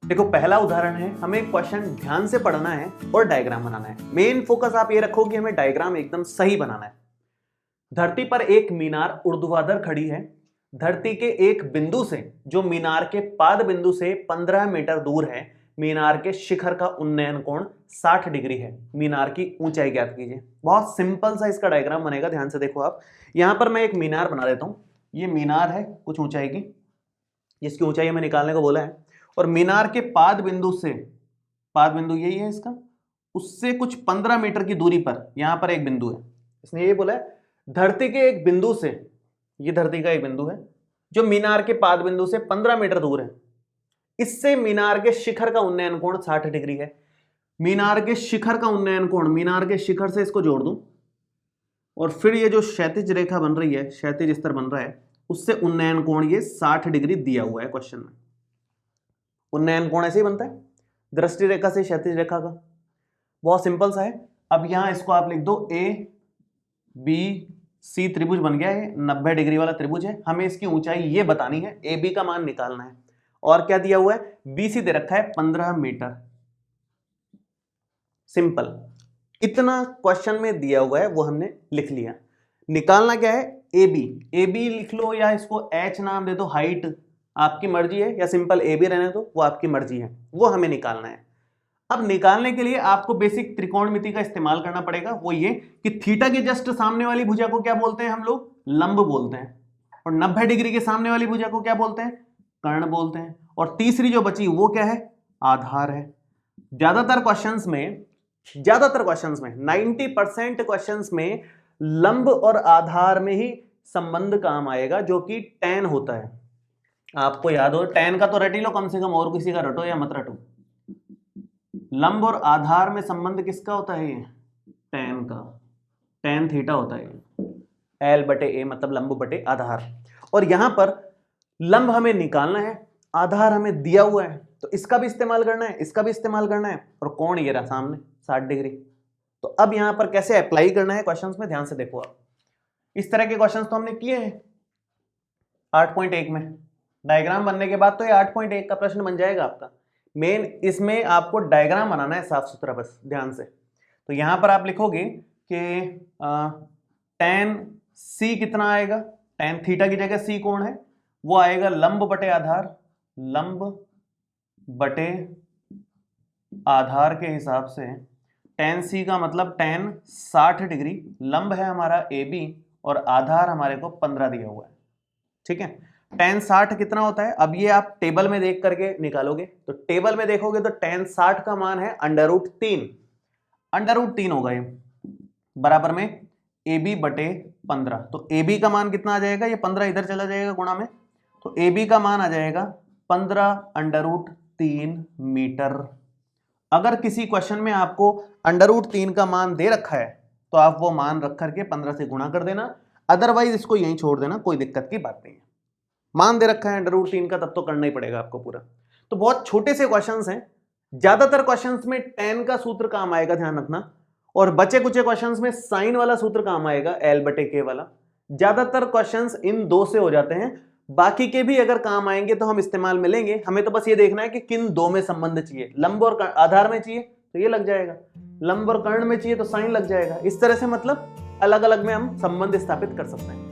देखो पहला उदाहरण है, हमें एक क्वेश्चन ध्यान से पढ़ना है और डायग्राम बनाना है। मेन फोकस आप ये रखो कि हमें डायग्राम एकदम सही बनाना है। धरती पर एक मीनार ऊर्ध्वाधर खड़ी है। धरती के एक बिंदु से, जो मीनार के पाद बिंदु से 15 मीटर दूर है, मीनार के शिखर का उन्नयन कोण 60 डिग्री है। मीनार की ऊंचाई ज्ञात कीजिए। बहुत सिंपल सा इसका डायग्राम बनेगा, ध्यान से देखो आप। यहां पर मैं एक मीनार बना देता हूं। ये मीनार है कुछ ऊंचाई की, जिसकी ऊंचाई हमें निकालने को बोला है। और मीनार के पाद बिंदु से, पाद बिंदु यही है इसका, उससे कुछ 15 मीटर की दूरी पर यहां पर एक बिंदु है। इसने ये बोला है धरती के एक बिंदु से, ये धरती का एक बिंदु है जो मीनार के पाद बिंदु से 15 मीटर दूर है, इससे मीनार के शिखर का उन्नयन कोण 60 डिग्री है। मीनार के शिखर का उन्नयन कोण, मीनार के शिखर से इसको जोड़ दूं और फिर ये जो क्षैतिज रेखा बन रही है, क्षैतिज स्तर बन रहा है, उससे उन्नयन कोण ये 60 डिग्री दिया हुआ है क्वेश्चन में। उन्नयन कोण ऐसे ही बनता है दृष्टि रेखा से क्षैतिज रेखा का। बहुत सिंपल सा है। अब यहां इसको आप लिख दो ए बी सी त्रिभुज बन गया है, 90 डिग्री वाला त्रिभुज है। हमें इसकी ऊंचाई ये बतानी है, ए बी का मान निकालना है। और क्या दिया हुआ है, बी सी दे रखा है 15 मीटर। सिंपल, इतना क्वेश्चन में दिया हुआ है, वो हमने लिख लिया। निकालना क्या है, ए बी। ए बी लिख लो या इसको एच नाम दे दो, हाइट आपकी मर्जी है, या सिंपल ए बी रहने दो, वो आपकी मर्जी है। वो हमें निकालना है। अब निकालने के लिए आपको बेसिक त्रिकोणमिति का इस्तेमाल करना पड़ेगा। वो ये कि थीटा के जस्ट सामने वाली भुजा को क्या बोलते हैं हम लोग, लंब बोलते हैं। और 90 डिग्री के सामने वाली भुजा को क्या बोलते हैं, कर्ण बोलते हैं। और तीसरी जो बची वो क्या है, आधार है। ज्यादातर क्वेश्चंस में 90% क्वेश्चंस में लंब और आधार में ही संबंध काम आएगा, जो कि tan होता है। आपको याद हो, tan का तो रट ही लो कम से कम, और किसी का रटो या मत रटो। लंब और आधार में संबंध किसका होता है, ये tan का, tan थीटा होता है। L बटे A मतलब लंब बटे आधार। और यहां पर लंब हमें निकालना है, आधार हमें दिया हुआ है, तो इसका भी इस्तेमाल करना है, इसका भी इस्तेमाल करना है। और कोण ये रहा सामने 60 डिग्री। तो अब यहां पर कैसे अप्लाई करना है क्वेश्चंस में, ध्यान से देखो आप। इस तरह के क्वेश्चंस तो हमने किए हैं 8.1 में। डायग्राम बनने के बाद तो ये 8.1 का प्रश्न बन जाएगा आपका। मेन इसमें आपको डायग्राम बनाना है साफ सुथरा, बस ध्यान से। तो यहां पर आप लिखोगे कि tan c कितना आएगा, tan थीटा की जगह c कोण है, वो आएगा लंब बटे आधार, लंब बटे आधार के हिसाब से tan c का मतलब tan 60 डिग्री। लंब है हमारा AB और आधार हमारे को 15 दिया हुआ है। ठीक है, tan 60 कितना होता है, अब ये आप टेबल में देख करके निकालोगे। तो टेबल में देखोगे तो tan 60 का मान है √3। √3 होगा ये, बराबर में AB बटे 15। तो AB का मान कितना आ जाएगा, ये 15 इधर चला जाएगा गुणा में, तो AB का मान आ जाएगा 15√3 मीटर। अगर किसी क्वेश्चन में आपको √3 का मान दे रखा है तो आप वो मान रख करके 15 से गुणा कर देना, अदरवाइज इसको यहीं छोड़ देना, कोई दिक्कत की बात नहीं है। मान दे रखा है √3 का, तब तो करना ही पड़ेगा आपको पूरा। तो बहुत छोटे से क्वेश्चंस हैं। ज्यादातर क्वेश्चंस में tan का सूत्र काम आएगा, ध्यान रखना। और बचे कुछ क्वेश्चंस में साइन वाला सूत्र काम आएगा, L बटे K वाला। ज्यादातर क्वेश्चंस इन दो से हो जाते हैं, बाकी के भी अगर काम आएंगे तो हम इस्तेमाल में लेंगे। हमें तो बस ये देखना है कि किन दो में संबंध चाहिए। लंब और आधार में चाहिए तो ये लग जाएगा, लंब और कर्ण में चाहिए तो साइन लग जाएगा। इस तरह से मतलब अलग अलग में हम संबंध स्थापित कर सकते हैं।